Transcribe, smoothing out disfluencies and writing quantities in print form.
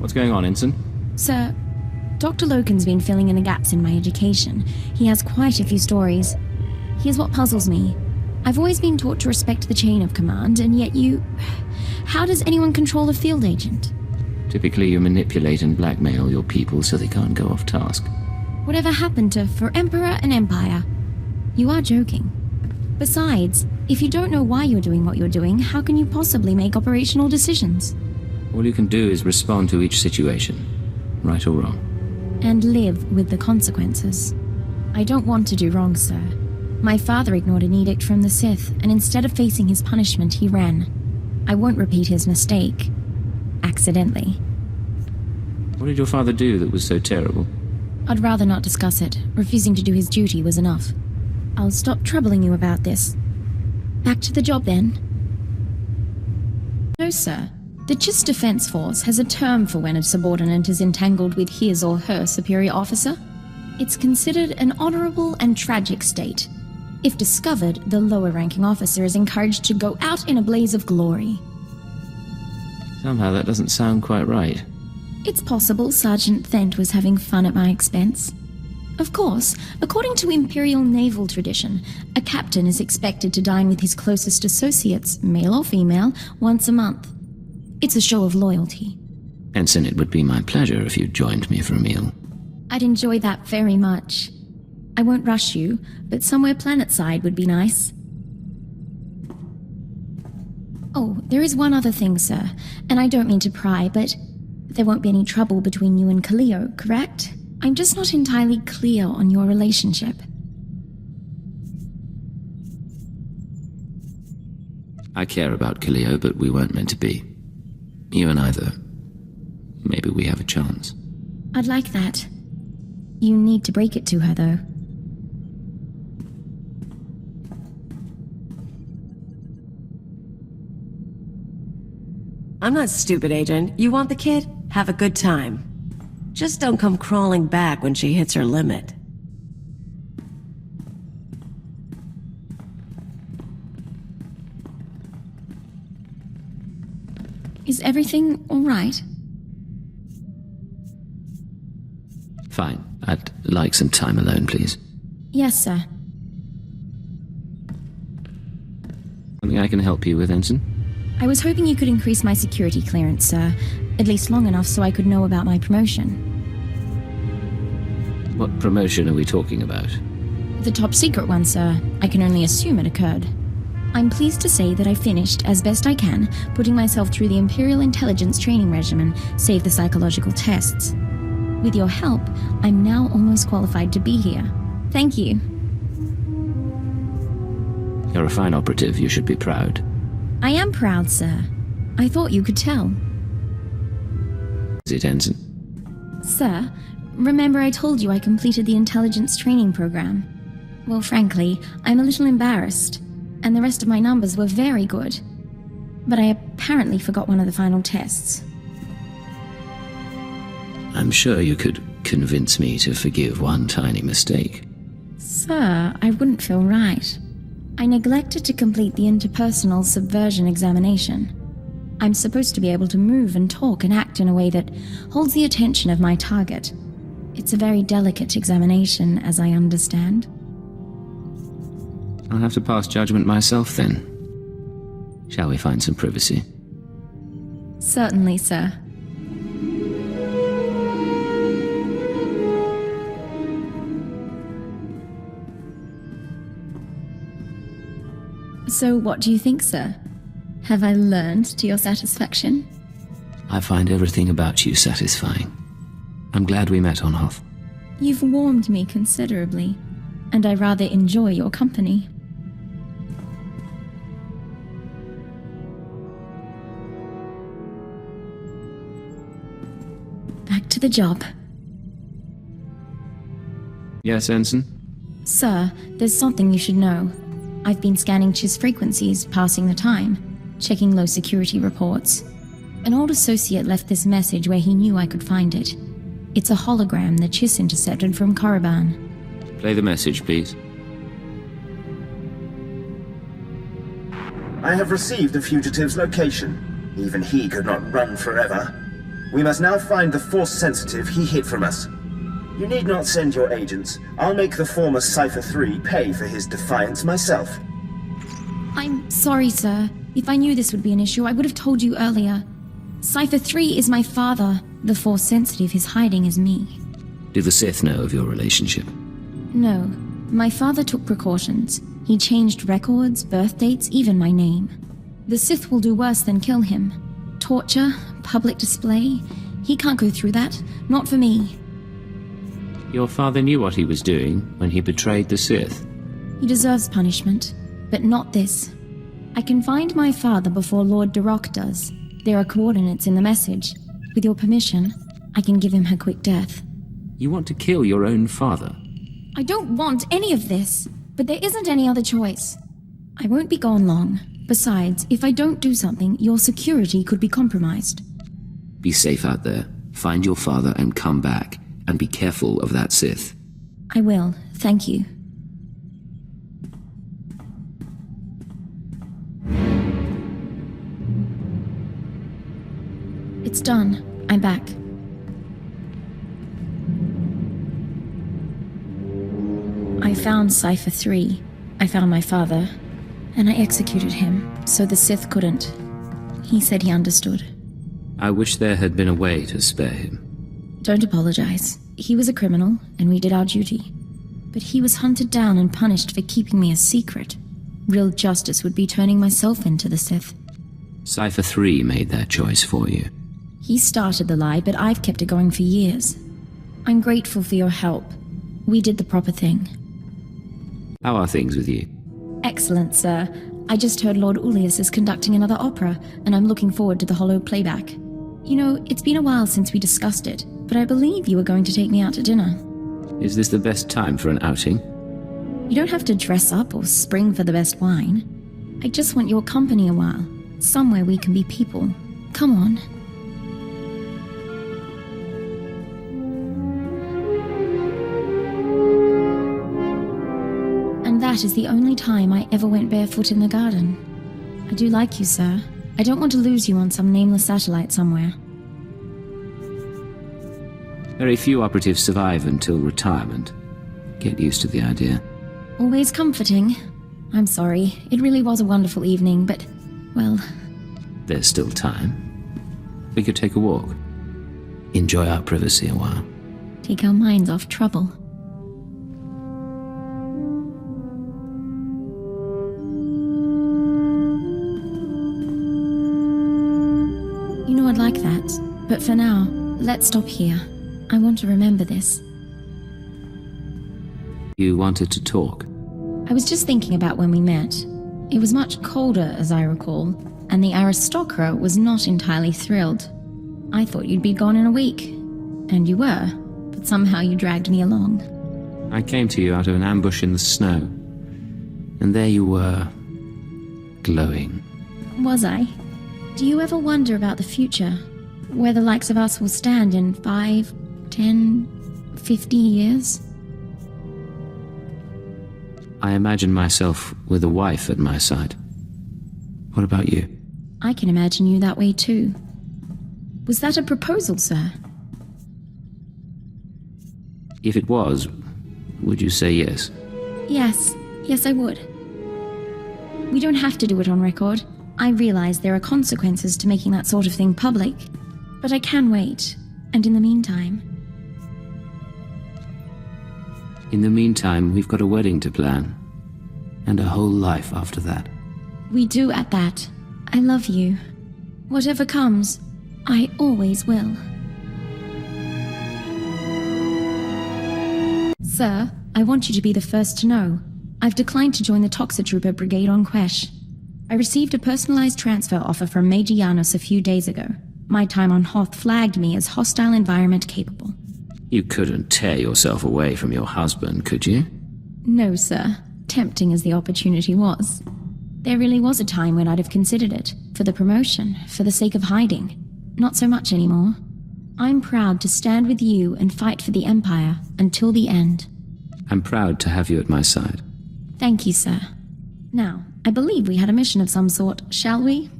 What's going on, Ensign? Sir, Dr. Loken's been filling in the gaps in my education. He has quite a few stories. Here's what puzzles me. I've always been taught to respect the chain of command, and yet you... How does anyone control a field agent? Typically, you manipulate and blackmail your people so they can't go off task. Whatever happened to for Emperor and Empire? You are joking. Besides, if you don't know why you're doing what you're doing, how can you possibly make operational decisions? All you can do is respond to each situation, right or wrong. And live with the consequences. I don't want to do wrong, sir. My father ignored an edict from the Sith, and instead of facing his punishment, he ran. I won't repeat his mistake. Accidentally. What did your father do that was so terrible? I'd rather not discuss it. Refusing to do his duty was enough. I'll stop troubling you about this. Back to the job, then. No, sir. The Chiss Defense Force has a term for when a subordinate is entangled with his or her superior officer. It's considered an honorable and tragic state. If discovered, the lower-ranking officer is encouraged to go out in a blaze of glory. Somehow that doesn't sound quite right. It's possible Sergeant Thent was having fun at my expense. Of course, according to Imperial naval tradition, a captain is expected to dine with his closest associates, male or female, once a month. It's a show of loyalty. Ensign, it would be my pleasure if you joined me for a meal. I'd enjoy that very much. I won't rush you, but somewhere planetside would be nice. Oh, there is one other thing, sir, and I don't mean to pry, but there won't be any trouble between you and Kaleo, correct? I'm just not entirely clear on your relationship. I care about Kaleo, but we weren't meant to be. You and I, though. Maybe we have a chance. I'd like that. You need to break it to her, though. I'm not stupid, Agent. You want the kid? Have a good time. Just don't come crawling back when she hits her limit. Is everything all right? Fine. I'd like some time alone, please. Yes, sir. Something I can help you with, Ensign? I was hoping you could increase my security clearance, sir. At least long enough so I could know about my promotion. What promotion are we talking about? The top secret one, sir. I can only assume it occurred. I'm pleased to say that I finished, as best I can, putting myself through the Imperial Intelligence Training Regimen, save the psychological tests. With your help, I'm now almost qualified to be here. Thank you. You're a fine operative. You should be proud. I am proud, sir. I thought you could tell. Is it, Ensign? Sir, remember I told you I completed the intelligence training program? Well, frankly, I'm a little embarrassed, and the rest of my numbers were very good. But I apparently forgot one of the final tests. I'm sure you could convince me to forgive one tiny mistake. Sir, I wouldn't feel right. I neglected to complete the interpersonal subversion examination. I'm supposed to be able to move and talk and act in a way that holds the attention of my target. It's a very delicate examination, as I understand. I'll have to pass judgment myself, then. Shall we find some privacy? Certainly, sir. So what do you think, sir? Have I learned to your satisfaction? I find everything about you satisfying. I'm glad we met on Hoth. You've warmed me considerably, and I rather enjoy your company. Back to the job. Yes, Ensign? Sir, there's something you should know. I've been scanning Chiss frequencies, passing the time, checking low security reports. An old associate left this message where he knew I could find it. It's a hologram that Chiss intercepted from Korriban. Play the message, please. I have received the fugitive's location. Even he could not run forever. We must now find the Force sensitive he hid from us. You need not send your agents. I'll make the former Cypher 3 pay for his defiance myself. I'm sorry, sir. If I knew this would be an issue, I would have told you earlier. Cypher 3 is my father. The Force sensitive he's hiding is me. Do the Sith know of your relationship? No. My father took precautions. He changed records, birth dates, even my name. The Sith will do worse than kill him. Torture, public display. He can't go through that. Not for me. Your father knew what he was doing when he betrayed the Sith. He deserves punishment, but not this. I can find my father before Lord Duroc does. There are coordinates in the message. With your permission, I can give him her quick death. You want to kill your own father? I don't want any of this, but there isn't any other choice. I won't be gone long. Besides, if I don't do something, your security could be compromised. Be safe out there. Find your father and come back. And be careful of that Sith. I will, thank you. It's done. I'm back. I found Cypher 3. I found my father. And I executed him, so the Sith couldn't. He said he understood. I wish there had been a way to spare him. Don't apologize. He was a criminal, and we did our duty. But he was hunted down and punished for keeping me a secret. Real justice would be turning myself into the Sith. Cypher 3 made that choice for you. He started the lie, but I've kept it going for years. I'm grateful for your help. We did the proper thing. How are things with you? Excellent, sir. I just heard Lord Ullius is conducting another opera, and I'm looking forward to the holo playback. You know, it's been a while since we discussed it, but I believe you were going to take me out to dinner. Is this the best time for an outing? You don't have to dress up or spring for the best wine. I just want your company a while. Somewhere we can be people. Come on. And that is the only time I ever went barefoot in the garden. I do like you, sir. I don't want to lose you on some nameless satellite somewhere. Very few operatives survive until retirement. Get used to the idea. Always comforting. I'm sorry. It really was a wonderful evening, but, well... There's still time. We could take a walk. Enjoy our privacy a while. Take our minds off trouble. You know, I'd like that. But for now, let's stop here. I want to remember this. You wanted to talk? I was just thinking about when we met. It was much colder, as I recall, and the aristocrat was not entirely thrilled. I thought you'd be gone in a week. And you were, but somehow you dragged me along. I came to you out of an ambush in the snow. And there you were, glowing. Was I? Do you ever wonder about the future? Where the likes of us will stand in 5, 10, 50 years? I imagine myself with a wife at my side. What about you? I can imagine you that way too. Was that a proposal, sir? If it was, would you say yes? Yes. Yes, I would. We don't have to do it on record. I realize there are consequences to making that sort of thing public. But I can wait. And in the meantime... In the meantime, we've got a wedding to plan. And a whole life after that. We do at that. I love you. Whatever comes, I always will. Sir, I want you to be the first to know. I've declined to join the Toxitrooper Brigade on Quesh. I received a personalized transfer offer from Major Janos a few days ago. My time on Hoth flagged me as hostile environment capable. You couldn't tear yourself away from your husband, could you? No, sir. Tempting as the opportunity was. There really was a time when I'd have considered it. For the promotion, for the sake of hiding. Not so much anymore. I'm proud to stand with you and fight for the Empire until the end. I'm proud to have you at my side. Thank you, sir. Now, I believe we had a mission of some sort, shall we?